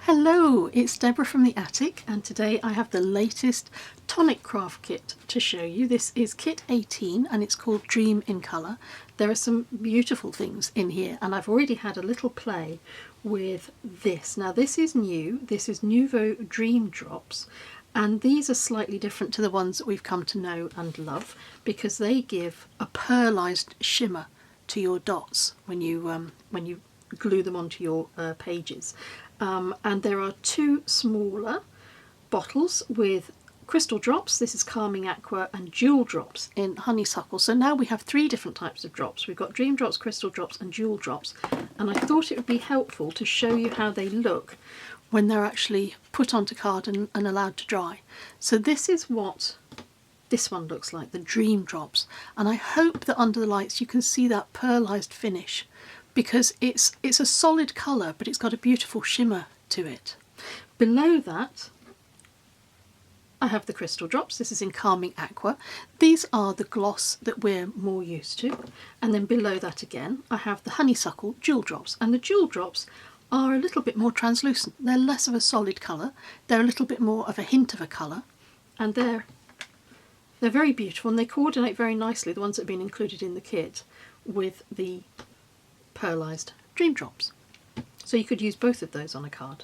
Hello, it's Deborah from the attic, and today I have the latest Tonic craft kit to show you. This is kit 18 and it's called Dream in Colour. There are some beautiful things in here and I've already had a little play with this. Now this is new, this is Nouveau Dream Drops, and these are slightly different to the ones that we've come to know and love because they give a pearlised shimmer to your dots when you glue them onto your pages. And there are two smaller bottles with crystal drops. This is Calming Aqua and Jewel Drops in Honeysuckle. So now we have three different types of drops. We've got Dream Drops, Crystal Drops and Jewel Drops. And I thought it would be helpful to show you how they look when they're actually put onto card and allowed to dry. So this is what this one looks like, the Dream Drops. And I hope that under the lights you can see that pearlised finish, because it's a solid colour but it's got a beautiful shimmer to it. Below that I have the Crystal Drops. This is in Calming Aqua. These are the gloss that we're more used to. And then below that again I have the Honeysuckle Jewel Drops, and the Jewel Drops are a little bit more translucent. They're less of a solid colour, they're a little bit more of a hint of a colour, and they're very beautiful and they coordinate very nicely, the ones that have been included in the kit, with the pearlised Dream Drops. So you could use both of those on a card.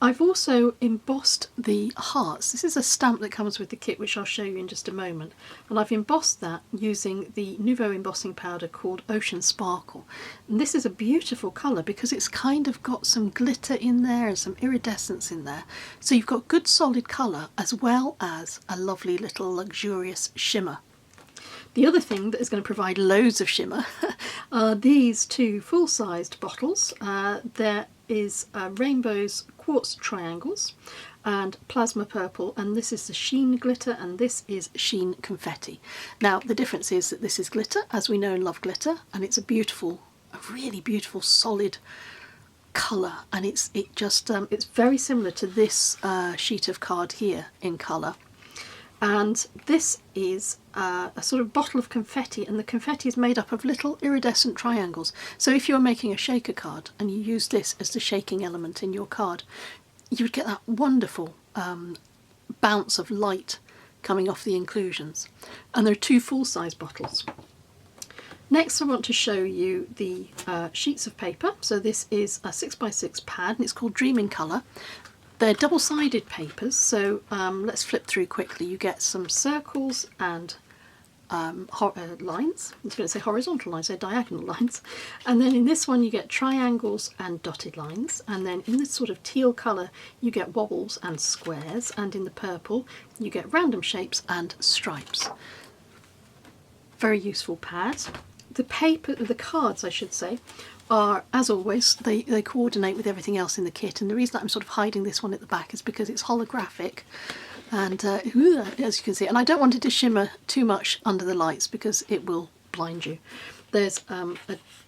I've also embossed the hearts. This is a stamp that comes with the kit which I'll show you in just a moment, and I've embossed that using the Nouveau embossing powder called Ocean Sparkle. And this is a beautiful colour because it's kind of got some glitter in there and some iridescence in there, so you've got good solid colour as well as a lovely little luxurious shimmer. The other thing that is going to provide loads of shimmer are these two full-sized bottles. There is Rainbow's Quartz Triangles and Plasma Purple, and this is the Sheen Glitter and this is Sheen Confetti. Now the difference is that this is glitter, as we know and love glitter, and it's a really beautiful solid colour, and it's very similar to this sheet of card here in colour. And this is a sort of bottle of confetti, and the confetti is made up of little iridescent triangles. So if you're making a shaker card and you use this as the shaking element in your card, you would get that wonderful bounce of light coming off the inclusions. And there are two full-size bottles. Next I want to show you the sheets of paper. So this is a 6x6 pad and it's called Dream in Colour. They're double-sided papers, so let's flip through quickly. You get some circles and lines. I was going to say horizontal lines, they're diagonal lines. And then in this one you get triangles and dotted lines. And then in this sort of teal colour you get wobbles and squares. And in the purple you get random shapes and stripes. Very useful pad. The cards, I should say, are, as always, they coordinate with everything else in the kit, and the reason that I'm sort of hiding this one at the back is because it's holographic and as you can see, and I don't want it to shimmer too much under the lights because it will blind you. There's a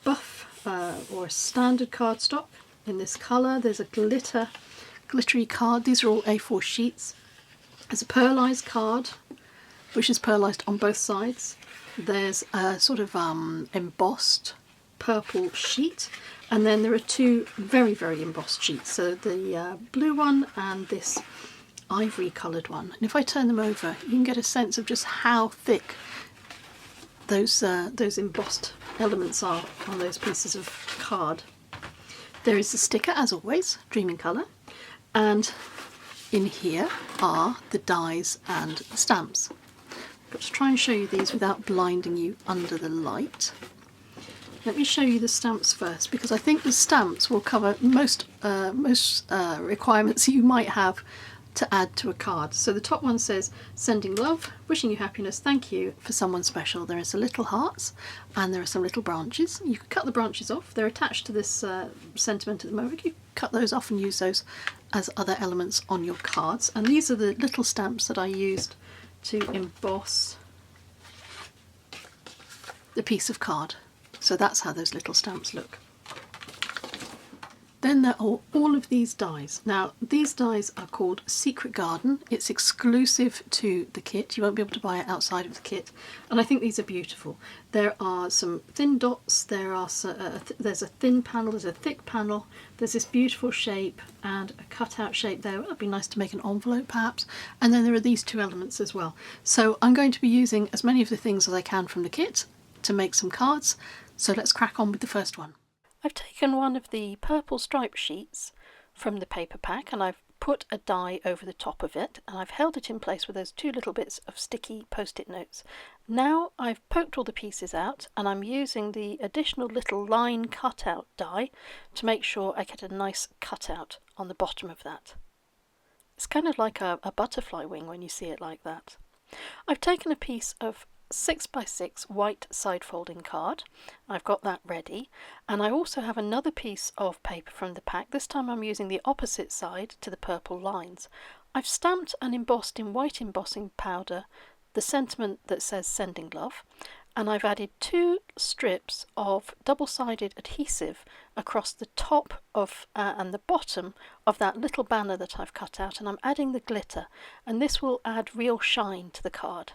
buff or a standard cardstock in this colour. There's a glittery card. These are all A4 sheets. There's a pearlised card which is pearlised on both sides. There's a sort of embossed purple sheet, and then there are two very embossed sheets, so the blue one and this ivory coloured one. And if I turn them over you can get a sense of just how thick those embossed elements are on those pieces of card. There is the sticker, as always, Dream in Colour, and in here are the dies and the stamps. I've got to try and show you these without blinding you under the light. Let me show you the stamps first, because I think the stamps will cover most requirements you might have to add to a card. So the top one says, "Sending love, wishing you happiness, thank you for someone special." There are some little hearts and there are some little branches. You can cut the branches off. They're attached to this sentiment at the moment. You can cut those off and use those as other elements on your cards. And these are the little stamps that I used to emboss the piece of card. So that's how those little stamps look. Then there are all of these dies. Now, these dies are called Secret Garden. It's exclusive to the kit. You won't be able to buy it outside of the kit. And I think these are beautiful. There are some thin dots, there's a thin panel, there's a thick panel, there's this beautiful shape and a cutout shape there. It would be nice to make an envelope perhaps. And then there are these two elements as well. So I'm going to be using as many of the things as I can from the kit to make some cards. So let's crack on with the first one. I've taken one of the purple stripe sheets from the paper pack and I've put a die over the top of it, and I've held it in place with those two little bits of sticky post-it notes. Now I've poked all the pieces out and I'm using the additional little line cutout die to make sure I get a nice cutout on the bottom of that. It's kind of like a butterfly wing when you see it like that. I've taken a piece of 6x6 white side folding card. I've got that ready, and I also have another piece of paper from the pack. This time I'm using the opposite side to the purple lines. I've stamped and embossed in white embossing powder the sentiment that says Sending Love, and I've added 2 strips of double-sided adhesive across the top of and the bottom of that little banner that I've cut out, and I'm adding the glitter, and this will add real shine to the card.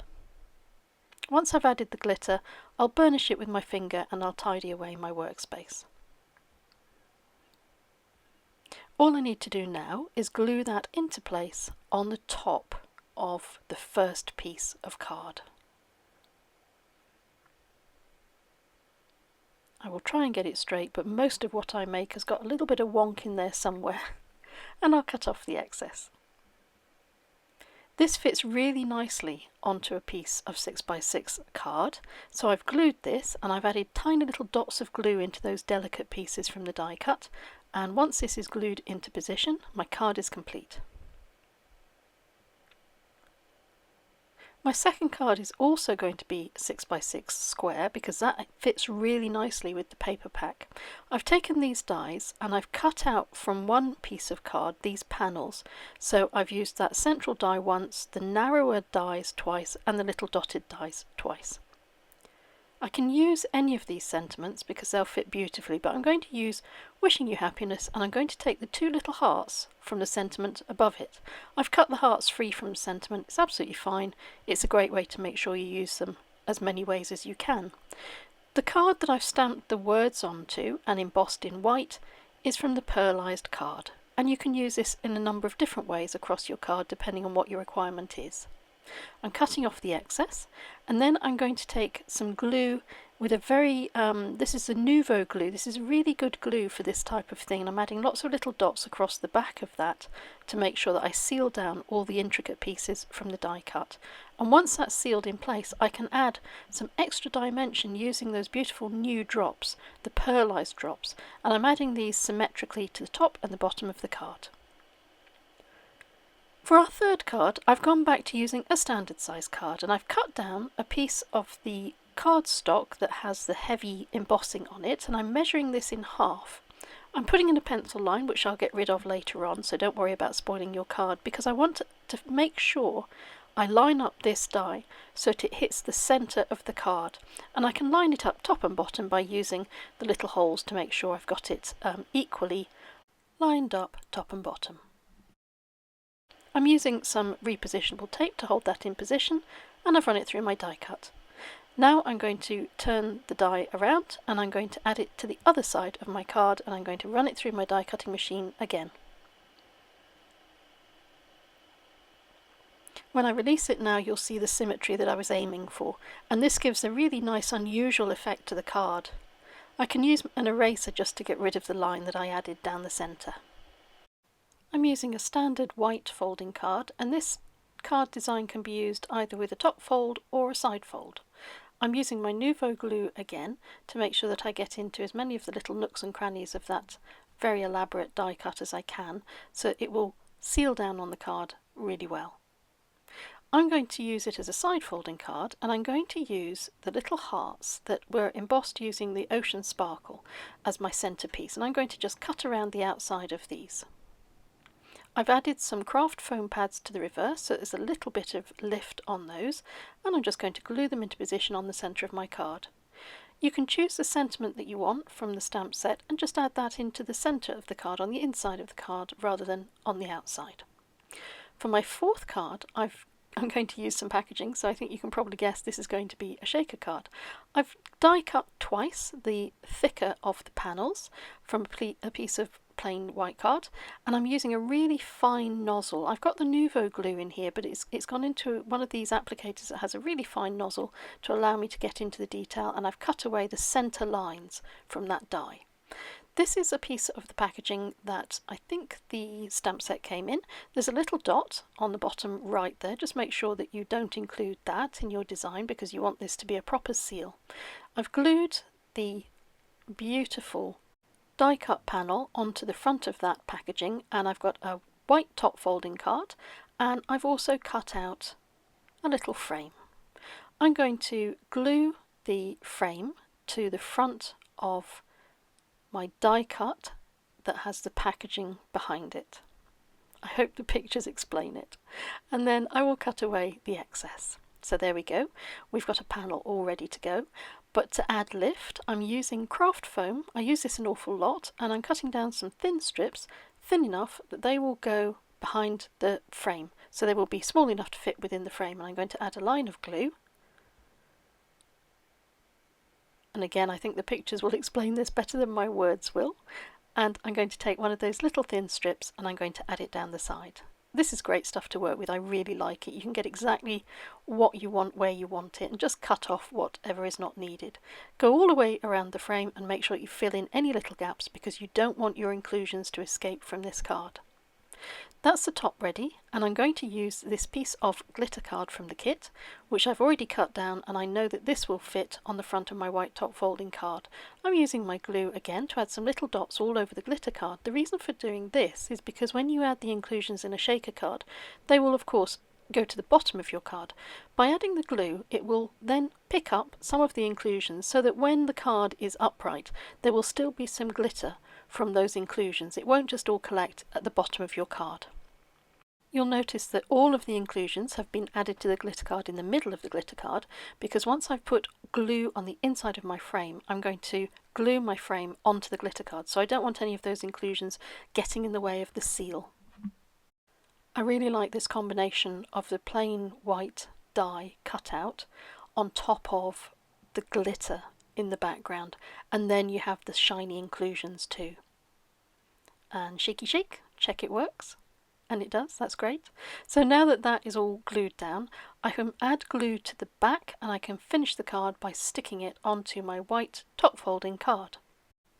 Once I've added the glitter, I'll burnish it with my finger and I'll tidy away my workspace. All I need to do now is glue that into place on the top of the first piece of card. I will try and get it straight, but most of what I make has got a little bit of wonk in there somewhere, and I'll cut off the excess. This fits really nicely onto a piece of 6x6 card, so I've glued this and I've added tiny little dots of glue into those delicate pieces from the die cut, and once this is glued into position, my card is complete. My second card is also going to be 6x6 square because that fits really nicely with the paper pack. I've taken these dies and I've cut out from one piece of card these panels, so I've used that central die once, the narrower dies twice, and the little dotted dies twice. I can use any of these sentiments because they'll fit beautifully, but I'm going to use Wishing You Happiness, and I'm going to take the 2 little hearts from the sentiment above it. I've cut the hearts free from sentiment. It's absolutely fine. It's a great way to make sure you use them as many ways as you can. The card that I've stamped the words onto and embossed in white is from the pearlized card, and you can use this in a number of different ways across your card depending on what your requirement is. I'm cutting off the excess, and then I'm going to take some glue with a very, this is the Nouveau glue. This is really good glue for this type of thing, and I'm adding lots of little dots across the back of that to make sure that I seal down all the intricate pieces from the die cut. And once that's sealed in place, I can add some extra dimension using those beautiful new drops, the pearlized drops, and I'm adding these symmetrically to the top and the bottom of the card. For our third card, I've gone back to using a standard size card, and I've cut down a piece of the cardstock that has the heavy embossing on it, and I'm measuring this in half. I'm putting in a pencil line, which I'll get rid of later on, so don't worry about spoiling your card, because I want to make sure I line up this die so that it hits the centre of the card, and I can line it up top and bottom by using the little holes to make sure I've got it equally lined up top and bottom. I'm using some repositionable tape to hold that in position, and I've run it through my die cut. Now I'm going to turn the die around and I'm going to add it to the other side of my card, and I'm going to run it through my die cutting machine again. When I release it now, you'll see the symmetry that I was aiming for, and this gives a really nice unusual effect to the card. I can use an eraser just to get rid of the line that I added down the centre. I'm using a standard white folding card, and this card design can be used either with a top fold or a side fold. I'm using my Nouveau glue again to make sure that I get into as many of the little nooks and crannies of that very elaborate die cut as I can, so it will seal down on the card really well. I'm going to use it as a side folding card, and I'm going to use the little hearts that were embossed using the Ocean Sparkle as my centrepiece, and I'm going to just cut around the outside of these. I've added some craft foam pads to the reverse, so there's a little bit of lift on those, and I'm just going to glue them into position on the centre of my card. You can choose the sentiment that you want from the stamp set and just add that into the centre of the card, on the inside of the card rather than on the outside. For my fourth card, I'm going to use some packaging, so I think you can probably guess this is going to be a shaker card. I've die cut twice the thicker of the panels from a piece of plain white card, and I'm using a really fine nozzle. I've got the Nuvo glue in here, but it's gone into one of these applicators that has a really fine nozzle to allow me to get into the detail, and I've cut away the centre lines from that die. This is a piece of the packaging that I think the stamp set came in. There's a little dot on the bottom right there. Just make sure that you don't include that in your design because you want this to be a proper seal. I've glued the beautiful die cut panel onto the front of that packaging, and I've got a white top folding card, and I've also cut out a little frame. I'm going to glue the frame to the front of my die cut that has the packaging behind it. I hope the pictures explain it. And then I will cut away the excess. So there we go. We've got a panel all ready to go. But to add lift, I'm using craft foam. I use this an awful lot, and I'm cutting down some thin strips, thin enough that they will go behind the frame. So they will be small enough to fit within the frame. And I'm going to add a line of glue. And again, I think the pictures will explain this better than my words will. And I'm going to take one of those little thin strips and I'm going to add it down the side. This is great stuff to work with. I really like it. You can get exactly what you want where you want it and just cut off whatever is not needed. Go all the way around the frame and make sure you fill in any little gaps because you don't want your inclusions to escape from this card. That's the top ready, and I'm going to use this piece of glitter card from the kit, which I've already cut down, and I know that this will fit on the front of my white top folding card. I'm using my glue again to add some little dots all over the glitter card. The reason for doing this is because when you add the inclusions in a shaker card, they will of course go to the bottom of your card. By adding the glue, it will then pick up some of the inclusions so that when the card is upright, there will still be some glitter from those inclusions. It won't just all collect at the bottom of your card. You'll notice that all of the inclusions have been added to the glitter card in the middle of the glitter card, because once I've put glue on the inside of my frame, I'm going to glue my frame onto the glitter card, so I don't want any of those inclusions getting in the way of the seal. I really like this combination of the plain white die cut out on top of the glitter in the background, and then you have the shiny inclusions too. And shaky shake, check it works. And it does, that's great. So now that that is all glued down, I can add glue to the back and I can finish the card by sticking it onto my white top folding card.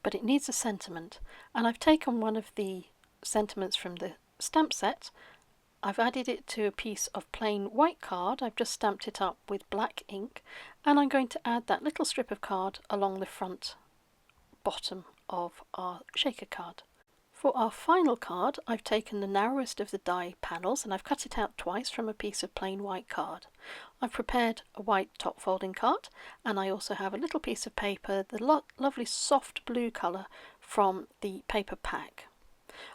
But it needs a sentiment, and I've taken one of the sentiments from the stamp set. I've added it to a piece of plain white card. I've just stamped it up with black ink, and I'm going to add that little strip of card along the front bottom of our shaker card. For our final card, I've taken the narrowest of the die panels and I've cut it out twice from a piece of plain white card. I've prepared a white top folding card, and I also have a little piece of paper, the lovely soft blue colour from the paper pack.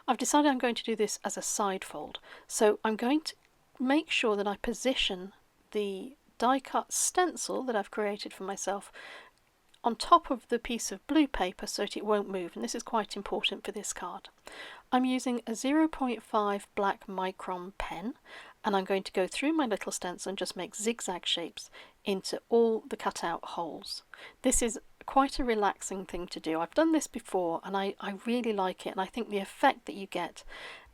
I've decided I'm going to do this as a side fold, so I'm going to make sure that I position the die cut stencil that I've created for myself on top of the piece of blue paper so that it won't move, and this is quite important for this card. I'm using a 0.5 black micron pen, and I'm going to go through my little stencil and just make zigzag shapes into all the cutout holes. This is quite a relaxing thing to do. I've done this before and I really like it, and I think the effect that you get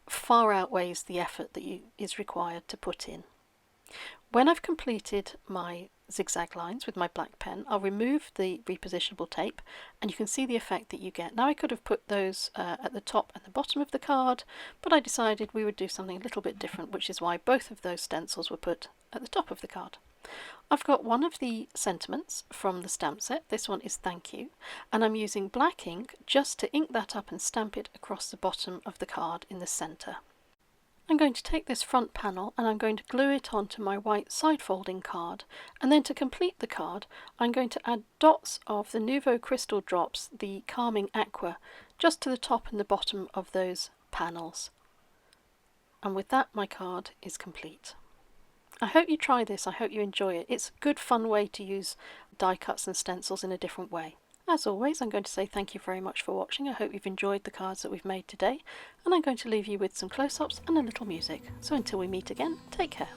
far outweighs the effort that is required to put in. When I've completed my zigzag lines with my black pen, I'll remove the repositionable tape and you can see the effect that you get. Now I could have put those at the top and the bottom of the card, but I decided we would do something a little bit different, which is why both of those stencils were put at the top of the card. I've got one of the sentiments from the stamp set. This one is thank you, and I'm using black ink just to ink that up and stamp it across the bottom of the card in the centre. I'm going to take this front panel and I'm going to glue it onto my white side folding card, and then to complete the card I'm going to add dots of the Nuvo Crystal Drops, the Calming Aqua, just to the top and the bottom of those panels. And with that my card is complete. I hope you try this, I hope you enjoy it. It's a good fun way to use die cuts and stencils in a different way. As always, I'm going to say thank you very much for watching. I hope you've enjoyed the cards that we've made today, and I'm going to leave you with some close-ups and a little music. So until we meet again, take care.